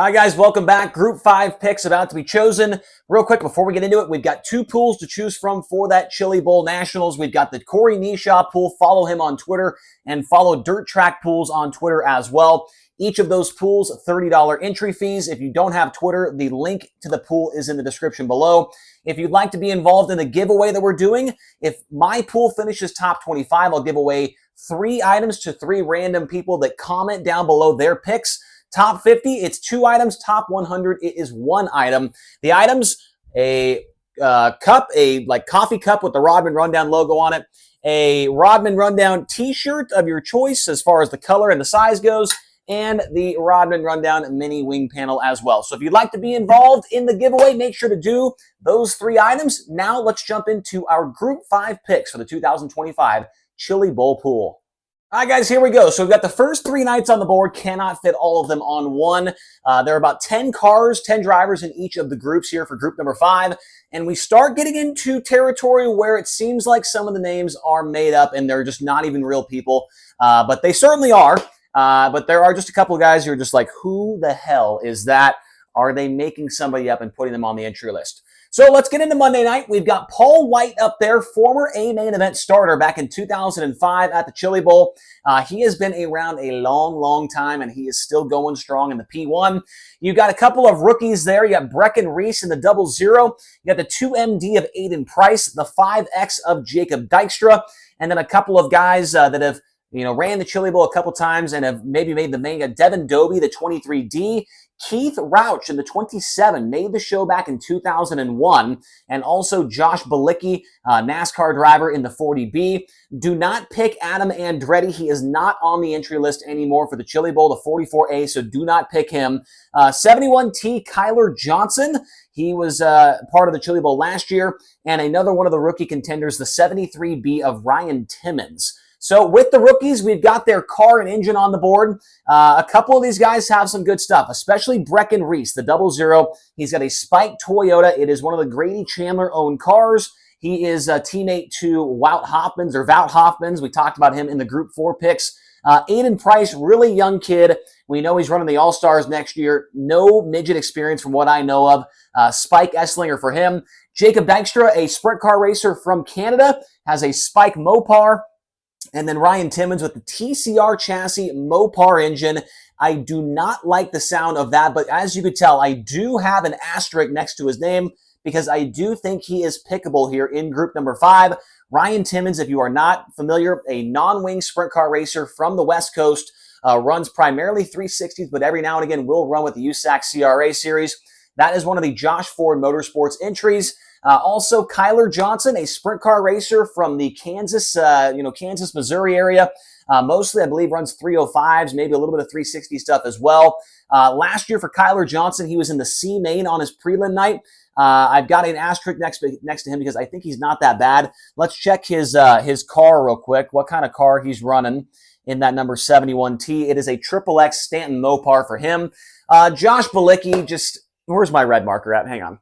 All right, guys, welcome back. Group 5 picks about to be chosen. Real quick, before we get into it, we've got two pools to choose from for that Chili Bowl Nationals. We've got the Corey Nishaw pool. Follow him on Twitter and follow Dirt Track Pools on Twitter as well. Each of those pools, $30 entry fees. If you don't have Twitter, the link to the pool is in the description below. If you'd like to be involved in the giveaway that we're doing, if my pool finishes top 25, I'll give away 3 items to 3 random people that comment down below their picks. Top 50, it's 2 items. Top 100, it is 1 item. The items, a cup, a coffee cup with the Rodman Rundown logo on it, a Rodman Rundown t-shirt of your choice as far as the color and the size goes, and the Rodman Rundown mini wing panel as well. So if you'd like to be involved in the giveaway, make sure to do those 3 items. Now let's jump into our Group 5 picks for the 2025 Chili Bowl pool. All right, guys, here we go. So we've got the first 3 nights on the board. Cannot fit all of them on one. There are about 10 cars, 10 drivers in each of the groups here for group number 5. And we start getting into territory where it seems like some of the names are made up and they're just not even real people. But they certainly are. But there are just a couple of guys who are just like, who the hell is that? Are they making somebody up and putting them on the entry list? So let's get into Monday night. We've got Paul White up there, former A-Main Event starter back in 2005 at the Chili Bowl. He has been around a long, long time, and he is still going strong in the P1. You got a couple of rookies there. You got Brecken Reese in the 00. You got the 2MD of Aiden Price, the 5X of Jacob Dykstra, and then a couple of guys that have ran the Chili Bowl a couple times and have maybe made the main. Devin Dobie, the 23D. Keith Rauch in the 27 made the show back in 2001, and also Josh Balicki, NASCAR driver in the 40B. Do not pick Adam Andretti. He is not on the entry list anymore for the Chili Bowl, the 44A, so do not pick him. 71T Kyler Johnson. He was part of the Chili Bowl last year, and another one of the rookie contenders, the 73B of Ryan Timmons. So with the rookies, we've got their car and engine on the board. A couple of these guys have some good stuff, especially Brecken Reese, the 00. He's got a Spike Toyota. It is one of the Grady Chandler-owned cars. He is a teammate to Wout Hoffmans. We talked about him in the Group 4 picks. Aiden Price, really young kid. We know he's running the All-Stars next year. No midget experience from what I know of. Spike Esslinger for him. Jacob Dykstra, a sprint car racer from Canada, has a Spike Mopar. And then Ryan Timmons with the TCR chassis Mopar engine. I do not like the sound of that, but as you could tell, I do have an asterisk next to his name because I do think he is pickable here in group number 5. Ryan Timmons, if you are not familiar, a non-wing sprint car racer from the West Coast, runs primarily 360s, but every now and again will run with the USAC CRA series. That is one of the Josh Ford Motorsports entries. Also, Kyler Johnson, a sprint car racer from the Kansas, Missouri area. Mostly, I believe, runs 305s, maybe a little bit of 360 stuff as well. Last year for Kyler Johnson, he was in the C main on his prelim night. I've got an asterisk next to him because I think he's not that bad. Let's check his car real quick. What kind of car he's running in that number 71T? It is a XXX Stanton Mopar for him. Josh Balicki, where's my red marker at? Hang on.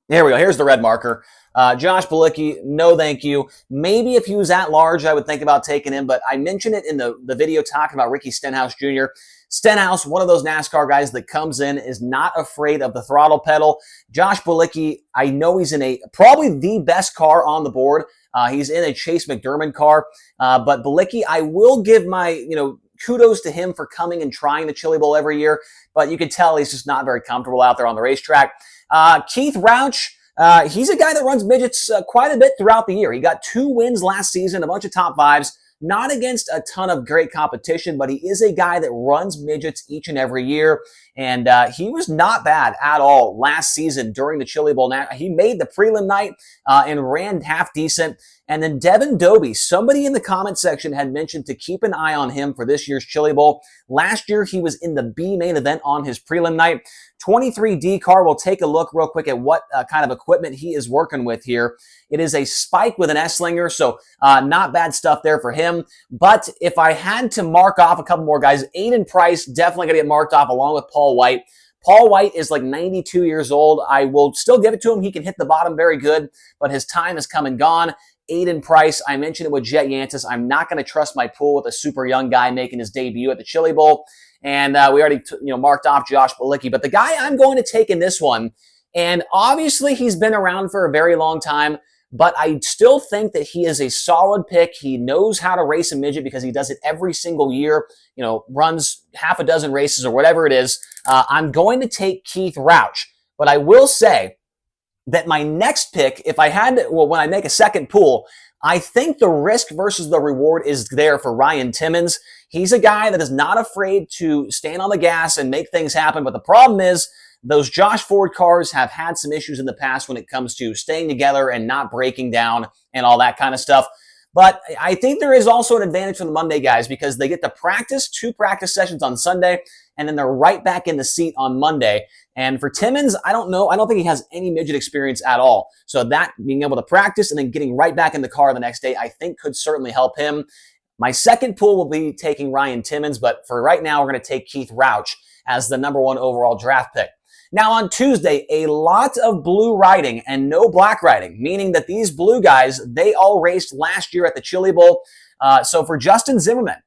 Here we go. Here's the red marker. Josh Balicki, no thank you. Maybe if he was at large, I would think about taking him, but I mentioned it in the video talking about Ricky Stenhouse Jr. Stenhouse, one of those NASCAR guys that comes in, is not afraid of the throttle pedal. Josh Balicki, I know he's in probably the best car on the board. He's in a Chase McDermott car. But Balicki, I will give my, kudos to him for coming and trying the Chili Bowl every year, but you can tell he's just not very comfortable out there on the racetrack. Keith Rauch, he's a guy that runs midgets quite a bit throughout the year. He got 2 wins last season, a bunch of top 5s, not against a ton of great competition, but he is a guy that runs midgets each and every year, and he was not bad at all last season during the Chili Bowl. Now, he made the prelim night and ran half decent. And then Devin Dobie, somebody in the comment section had mentioned to keep an eye on him for this year's Chili Bowl. Last year, he was in the B main event on his prelim night. 23D car, we'll take a look real quick at what kind of equipment he is working with here. It is a Spike with an Esslinger, so not bad stuff there for him. But if I had to mark off a couple more guys, Aiden Price definitely going to get marked off along with Paul White. Paul White is like 92 years old. I will still give it to him. He can hit the bottom very good, but his time has come and gone. Aiden Price. I mentioned it with Jet Yantis. I'm not going to trust my pool with a super young guy making his debut at the Chili Bowl. And we already marked off Josh Bilicki. But the guy I'm going to take in this one, and obviously he's been around for a very long time, but I still think that he is a solid pick. He knows how to race a midget because he does it every single year, runs half a dozen races or whatever it is. I'm going to take Keith Roush. But I will say that my next pick, if I had to, when I make a second pool, I think the risk versus the reward is there for Ryan Timmons. He's a guy that is not afraid to stand on the gas and make things happen. But the problem is, those Josh Ford cars have had some issues in the past when it comes to staying together and not breaking down and all that kind of stuff. But I think there is also an advantage for the Monday guys because they get to practice 2 practice sessions on Sunday, and then they're right back in the seat on Monday. And for Timmons, I don't know. I don't think he has any midget experience at all. So that being able to practice and then getting right back in the car the next day, I think could certainly help him. My second pool will be taking Ryan Timmons, but for right now, we're going to take Keith Roush as the number 1 overall draft pick. Now on Tuesday, a lot of blue riding and no black riding, meaning that these blue guys, they all raced last year at the Chili Bowl. So for Justin Zimmerman,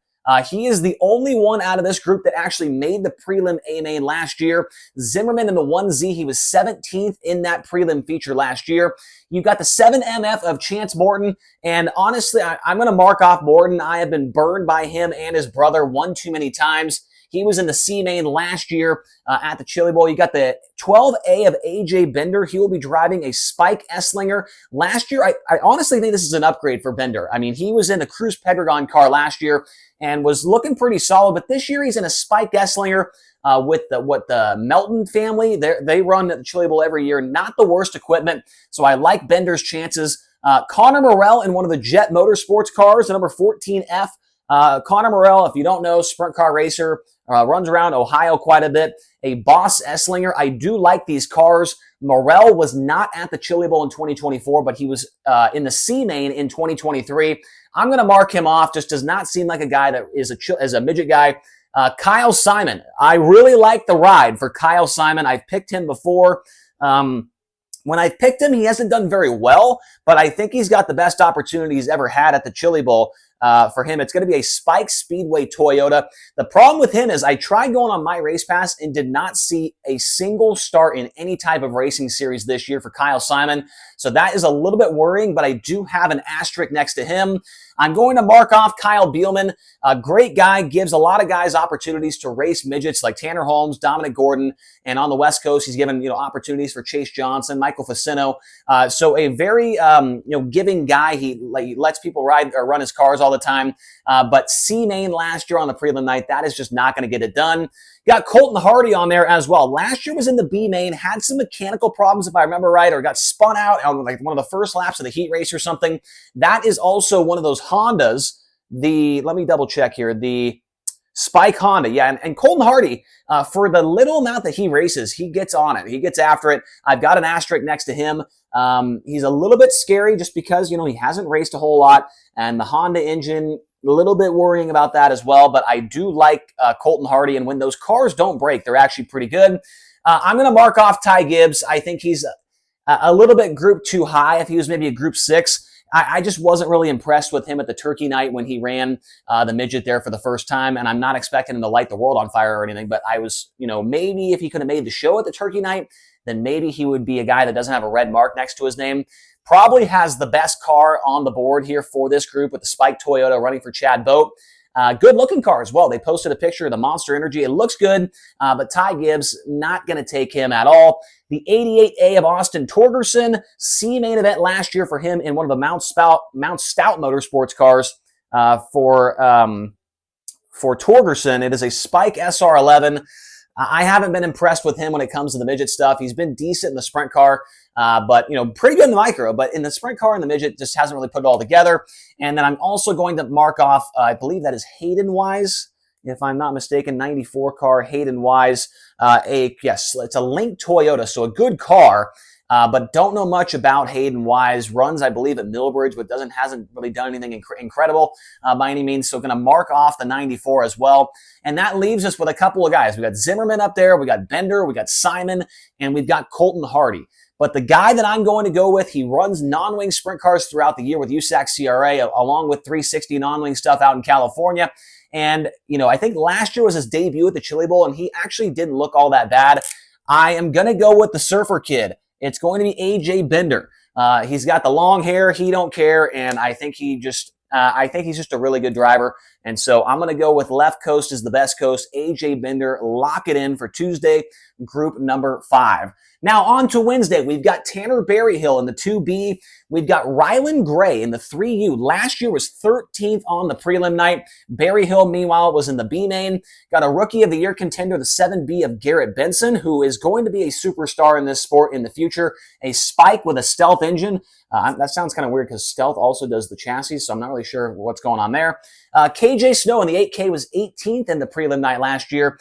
he is the only one out of this group that actually made the prelim A-main last year. Zimmerman in the 1Z, he was 17th in that prelim feature last year. You've got the 7MF of Chance Morton, and honestly, I'm going to mark off Morton. I have been burned by him and his brother one too many times. He was in the C-Main last year at the Chili Bowl. You got the 12A of AJ Bender. He will be driving a Spike Esslinger. Last year, I honestly think this is an upgrade for Bender. I mean, he was in the Cruz Pedregon car last year and was looking pretty solid, but this year he's in a Spike Esslinger with the Melton family. They run at the Chili Bowl every year. Not the worst equipment, so I like Bender's chances. Connor Morell in one of the Jet Motorsports cars, the number 14F. Connor Morell, if you don't know, sprint car racer, runs around Ohio quite a bit. A Boss Esslinger. I do like these cars. Morell was not at the Chili Bowl in 2024, but he was in the C-Main in 2023. I'm going to mark him off. Just does not seem like a guy that is a midget guy. Kyle Simon. I really like the ride for Kyle Simon. I've picked him before. When I've picked him, he hasn't done very well, but I think he's got the best opportunity he's ever had at the Chili Bowl. For him, it's going to be a Spike Speedway Toyota. The problem with him is I tried going on My Race Pass and did not see a single start in any type of racing series this year for Kyle Simon. So that is a little bit worrying, but I do have an asterisk next to him. I'm going to mark off Kyle Bielman. A great guy, gives a lot of guys opportunities to race midgets like Tanner Holmes, Dominic Gordon, and on the West Coast, he's given opportunities for Chase Johnson, Michael Facino. So a very giving guy. He lets people ride or run his cars all the time. But C-Main last year on the prelim night, that is just not going to get it done. You got Colton Hardy on there as well. Last year was in the B-Main, had some mechanical problems if I remember right, or got spun out on like one of the first laps of the heat race or something. That is also one of those Hondas. Let me double check here. The Spike Honda, yeah, and Colton Hardy, for the little amount that he races, he gets on it. He gets after it. I've got an asterisk next to him. He's a little bit scary just because, he hasn't raced a whole lot, and the Honda engine, a little bit worrying about that as well, but I do like Colton Hardy, and when those cars don't break, they're actually pretty good. I'm going to mark off Ty Gibbs. I think he's a little bit group too high. If he was maybe a group 6, I just wasn't really impressed with him at the Turkey night when he ran the midget there for the first time, and I'm not expecting him to light the world on fire or anything, but I was, maybe if he could have made the show at the Turkey night, then maybe he would be a guy that doesn't have a red mark next to his name. Probably has the best car on the board here for this group with the Spike Toyota running for Chad Boat. Good looking car as well. They posted a picture of the Monster Energy. It looks good, but Ty Gibbs, not going to take him at all. The 88A of Austin Torgerson, C-Main event last year for him in one of the Mount Stout Motorsports cars for Torgerson. It is a Spike SR11. I haven't been impressed with him when it comes to the midget stuff. He's been decent in the sprint car, but pretty good in the micro. But in the sprint car and the midget, just hasn't really put it all together. And then I'm also going to mark off, I believe that is Hayden Wise, if I'm not mistaken, 94 car Hayden Wise. Yes, it's a Link Toyota, so a good car. But don't know much about Hayden Wise. Runs, I believe, at Millbridge, but hasn't really done anything incredible by any means. So going to mark off the 94 as well. And that leaves us with a couple of guys. We got Zimmerman up there, we got Bender, we got Simon, and we've got Colton Hardy. But the guy that I'm going to go with, he runs non-wing sprint cars throughout the year with USAC CRA, along with 360 non-wing stuff out in California. And, I think last year was his debut at the Chili Bowl, and he actually didn't look all that bad. I am going to go with the Surfer Kid. It's going to be AJ Bender. He's got the long hair. He don't care. And I think he's just a really good driver. And so I'm going to go with left coast is the best coast. AJ Bender, lock it in for Tuesday, group number 5. Now on to Wednesday. We've got Tanner Berryhill in the 2B. We've got Rylan Gray in the 3U. Last year was 13th on the prelim night. Berryhill, meanwhile, was in the B main. Got a Rookie of the Year contender, the 7B of Garrett Benson, who is going to be a superstar in this sport in the future. A Spike with a Stealth engine. That sounds kind of weird because Stealth also does the chassis, so I'm not really sure what's going on there. KJ Snow in the 8K was 18th in the prelim night last year.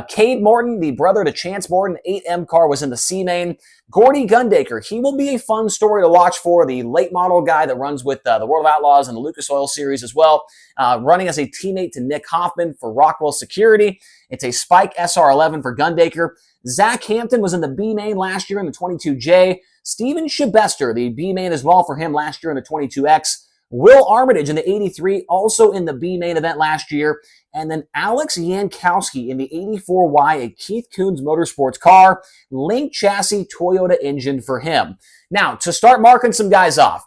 Cade Morton, the brother to Chance Morton, 8M car, was in the C main. Gordy Gundaker, he will be a fun story to watch for, the late model guy that runs with the World of Outlaws and the Lucas Oil Series as well, running as a teammate to Nick Hoffman for Rockwell Security. It's a Spike SR11 for Gundaker. Zach Hampton was in the B main last year in the 22J. Steven Shibester, the B main as well for him last year in the 22X. Will Armitage in the 83, also in the B main event last year. And then Alex Yankowski in the 84Y, a Keith Kunz Motorsports car, link chassis Toyota engine for him. Now, to start marking some guys off,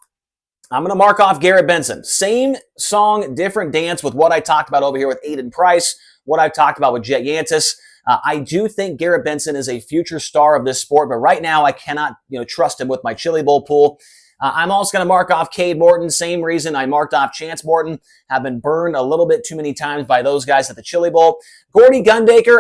I'm going to mark off Garrett Benson. Same song, different dance with what I talked about over here with Aiden Price, what I've talked about with Jet Yantis. I do think Garrett Benson is a future star of this sport, but right now I cannot, trust him with my Chili Bowl pool. I'm also going to mark off Cade Morton. Same reason I marked off Chance Morton. Have been burned a little bit too many times by those guys at the Chili Bowl. Gordy Gundaker,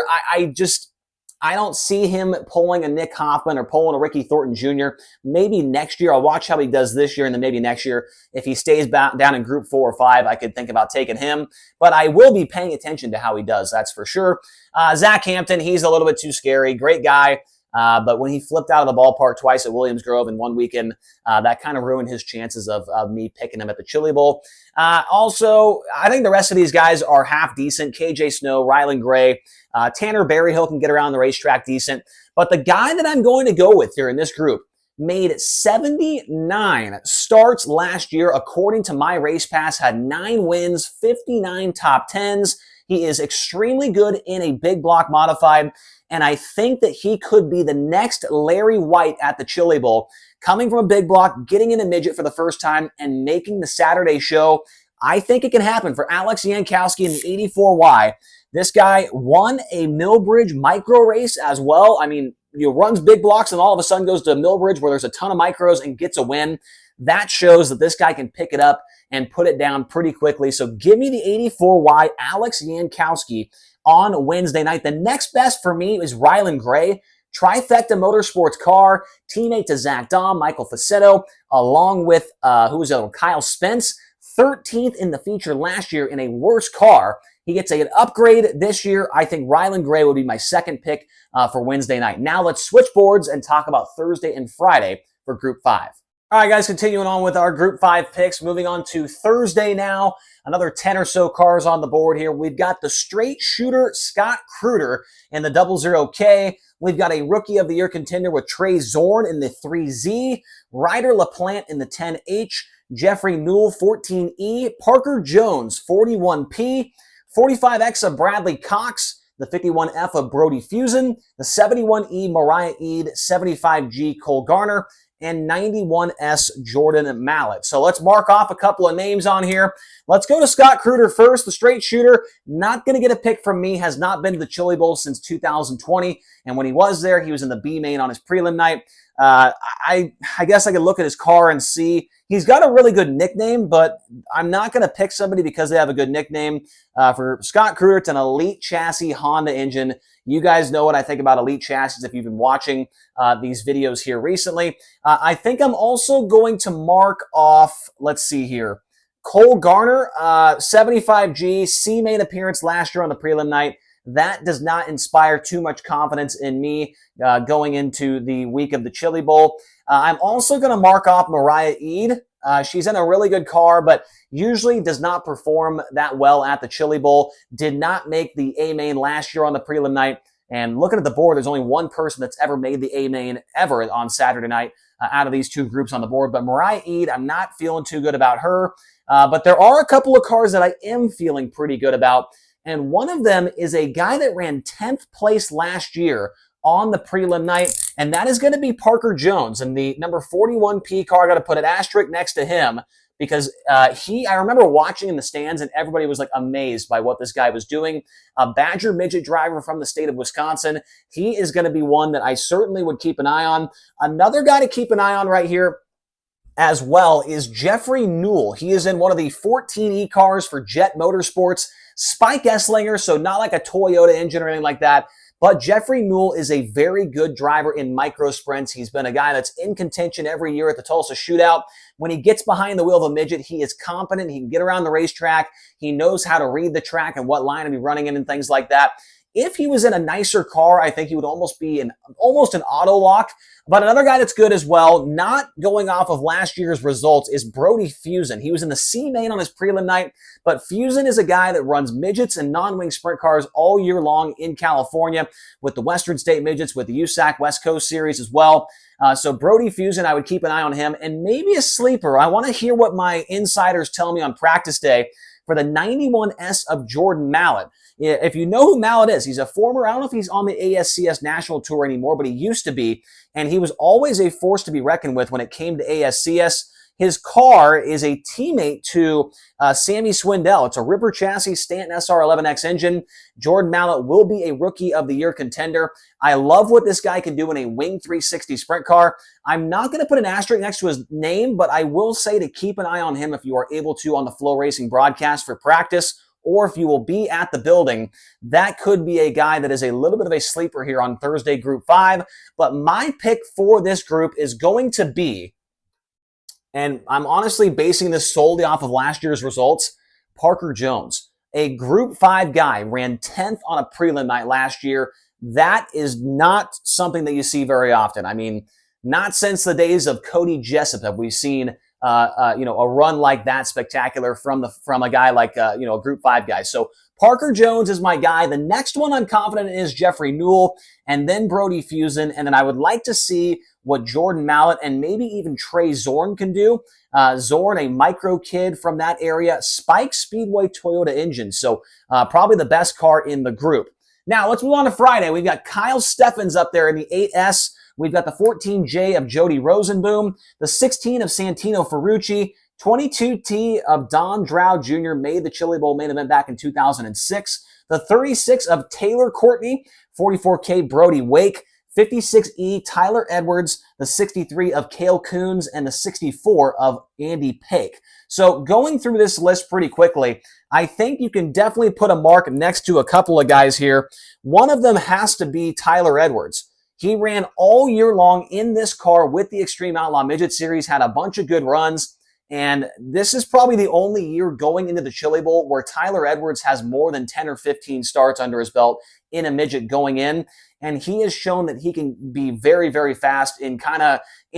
I don't see him pulling a Nick Hoffman or pulling a Ricky Thornton Jr. Maybe next year. I'll watch how he does this year, and then maybe next year, if he stays down in Group 4 or 5, I could think about taking him. But I will be paying attention to how he does, that's for sure. Zach Hampton, he's a little bit too scary. Great guy. But when he flipped out of the ballpark twice at Williams Grove in one weekend, that kind of ruined his chances of me picking him at the Chili Bowl. Also, I think the rest of these guys are half decent. KJ Snow, Rylan Gray, Tanner Berryhill can get around the racetrack decent. But the guy that I'm going to go with here in this group made 79 starts last year, according to my race pass, had 9 wins, 59 top 10s. He is extremely good in a big block modified. And I think that he could be the next Larry White at the Chili Bowl, coming from a big block, getting in a midget for the first time, and making the Saturday show. I think it can happen for Alex Yankowski in the 84Y. This guy won a Millbridge micro race as well. I mean, runs big blocks and all of a sudden goes to Millbridge where there's a ton of micros and gets a win. That shows that this guy can pick it up and put it down pretty quickly. So give me the 84Y, Alex Yankowski, on Wednesday night. The next best for me is Rylan Gray, Trifecta Motorsports car, teammate to Zach Dahm, Michael Facetto, along with, Kyle Spence, 13th in the feature last year in a worse car. He gets an upgrade this year. I think Rylan Gray would be my second pick for Wednesday night. Now let's switch boards and talk about Thursday and Friday for Group 5. All right, guys, continuing on with our Group 5 picks. Moving on to Thursday now. Another 10 or so cars on the board here. We've got the straight shooter Scott Kruder in the 00K. We've got a Rookie of the Year contender with Trey Zorn in the 3Z. Ryder LaPlante in the 10H. Jeffrey Newell, 14E. Parker Jones, 41P. 45X of Bradley Cox. The 51F of Brody Fusen. The 71E Mariah Eid. 75G Cole Garner. And 91S Jordan Mallet. So let's mark off a couple of names on here. Let's go to Scott Kruder first, the straight shooter. Not going to get a pick from me, has not been to the Chili Bowl since 2020. And when he was there, he was in the B main on his prelim night. I guess I could look at his car and see. He's got a really good nickname, but I'm not going to pick somebody because they have a good nickname. For Scott Kruder, it's an Elite Chassis Honda engine. You guys know what I think about Elite Chassis if you've been watching these videos here recently. I think I'm also going to mark off, let's see here, Cole Garner, 75G, C-main appearance last year on the prelim night. That does not inspire too much confidence in me going into the week of the Chili Bowl. I'm also going to mark off Mariah Eid. She's in a really good car, but usually does not perform that well at the Chili Bowl. Did not make the A-main last year on the prelim night. And looking at the board, there's only one person that's ever made the A main ever on Saturday night out of these two groups on the board. But Mariah Eade, I'm not feeling too good about her. But there are a couple of cars that I am feeling pretty good about. And one of them is a guy that ran 10th place last year on the prelim night, and that is going to be Parker Jones. And the number 41P car, I got to put an asterisk next to him because I remember watching in the stands and everybody was like amazed by what this guy was doing. A Badger midget driver from the state of Wisconsin. He is going to be one that I certainly would keep an eye on. Another guy to keep an eye on right here as well is Jeffrey Newell. He is in one of the 14E cars for Jet Motorsports. Spike Esslinger, so not like a Toyota engine or anything like that. But Jeffrey Newell is a very good driver in micro sprints. He's been a guy that's in contention every year at the Tulsa Shootout. When he gets behind the wheel of a midget, he is competent. He can get around the racetrack. He knows how to read the track and what line to be running in and things like that. If he was in a nicer car, I think he would almost be almost an auto lock. But another guy that's good as well, not going off of last year's results, is Brody Fusen. He was in the C main on his prelim night, but Fusen is a guy that runs midgets and non-wing sprint cars all year long in California with the Western State Midgets, with the USAC West Coast Series as well. So Brody Fusen, I would keep an eye on him. And maybe a sleeper. I want to hear what my insiders tell me on practice day for the 91S of Jordan Mallett. If you know who Mallett is, he's a former, I don't know if he's on the ASCS National Tour anymore, but he used to be, and he was always a force to be reckoned with when it came to ASCS. His car is a teammate to Sammy Swindell. It's a Ripper chassis, Stanton SR11X engine. Jordan Mallett will be a Rookie of the Year contender. I love what this guy can do in a Wing 360 sprint car. I'm not going to put an asterisk next to his name, but I will say to keep an eye on him if you are able to on the Flow Racing broadcast for practice, or if you will be at the building. That could be a guy that is a little bit of a sleeper here on Thursday, Group 5. But my pick for this group is going to be, and I'm honestly basing this solely off of last year's results, Parker Jones. A Group 5 guy, ran 10th on a prelim night last year. That is not something that you see very often. I mean, not since the days of Cody Jessup have we seen a run like that spectacular from a guy like a Group 5 guy. So Parker Jones is my guy. The next one I'm confident in is Jeffrey Newell, and then Brody Fusen, and then I would like to see what Jordan Mallett and maybe even Trey Zorn can do. Zorn, a micro kid from that area, Spike Speedway Toyota engine, so probably the best car in the group. Now let's move on to Friday. We've got Kyle Steffens up there in the 8S. We've got the 14J of Jody Rosenboom, the 16 of Santino Ferrucci, 22T of Don Drow Jr. made the Chili Bowl main event back in 2006, the 36 of Taylor Courtney, 44K Brody Wake, 56E Tyler Edwards, the 63 of Cale Coons, and the 64 of Andy Pake. So going through this list pretty quickly, I think you can definitely put a mark next to a couple of guys here. One of them has to be Tyler Edwards. He ran all year long in this car with the Extreme Outlaw Midget Series, had a bunch of good runs, and this is probably the only year going into the Chili Bowl where Tyler Edwards has more than 10 or 15 starts under his belt in a midget going in, and he has shown that he can be very, very fast in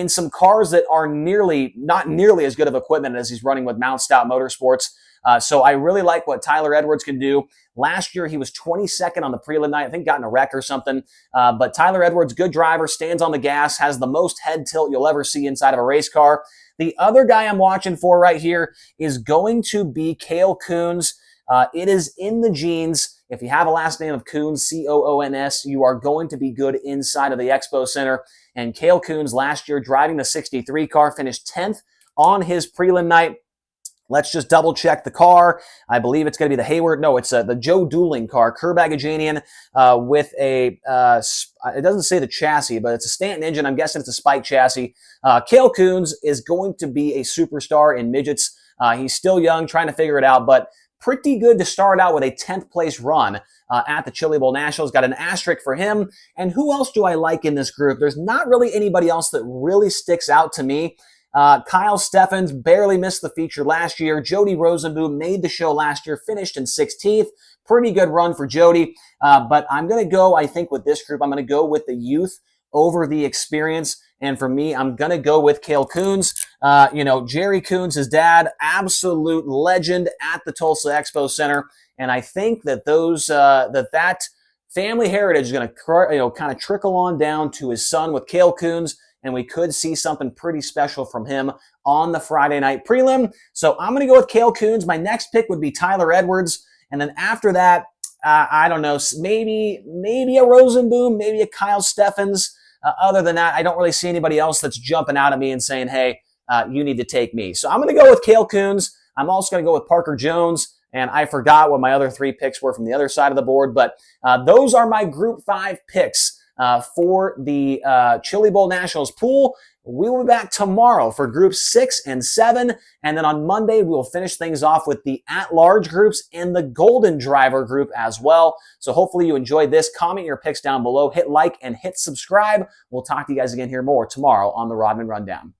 some cars that are not nearly as good of equipment as he's running with Mount Stout Motorsports. So I really like what Tyler Edwards can do. Last year, he was 22nd on the prelim night. I think got in a wreck or something. But Tyler Edwards, good driver, stands on the gas, has the most head tilt you'll ever see inside of a race car. The other guy I'm watching for right here is going to be Cale Coons. It is in the genes. If you have a last name of Coons, C-O-O-N-S, you are going to be good inside of the Expo Center. And Cale Coons last year driving the 63 car finished 10th on his prelim night. Let's just double check the car. I believe it's going to be the Hayward. No, it's the Joe Dooling car, Kerbagajanian, with a, it doesn't say the chassis, but it's a Stanton engine. I'm guessing it's a Spike chassis. Cale Coons is going to be a superstar in midgets. He's still young, trying to figure it out, but pretty good to start out with a 10th place run at the Chili Bowl Nationals. Got an asterisk for him. And who else do I like in this group? There's not really anybody else that really sticks out to me. Kyle Steffens barely missed the feature last year. Jody Rosenboom made the show last year, finished in 16th. Pretty good run for Jody. But I'm going to go, I think, with this group, I'm going to go with the youth over the experience. And for me, I'm going to go with Cale Coons. Jerry Coons, his dad, absolute legend at the Tulsa Expo Center. And I think that that family heritage is going to kind of trickle on down to his son with Cale Coons, and we could see something pretty special from him on the Friday night prelim. So I'm going to go with Cale Coons. My next pick would be Tyler Edwards. And then after that, I don't know, maybe a Rosenboom, maybe a Kyle Steffens. Other than that, I don't really see anybody else that's jumping out at me and saying, hey, you need to take me. So I'm going to go with Cale Coons. I'm also going to go with Parker Jones. And I forgot what my other 3 picks were from the other side of the board. But those are my Group 5 picks for the Chili Bowl Nationals pool. We will be back tomorrow for Groups 6 and 7. And then on Monday, we will finish things off with the at-large groups and the Golden Driver group as well. So hopefully you enjoyed this. Comment your picks down below. Hit like and hit subscribe. We'll talk to you guys again here more tomorrow on the Rodman Rundown.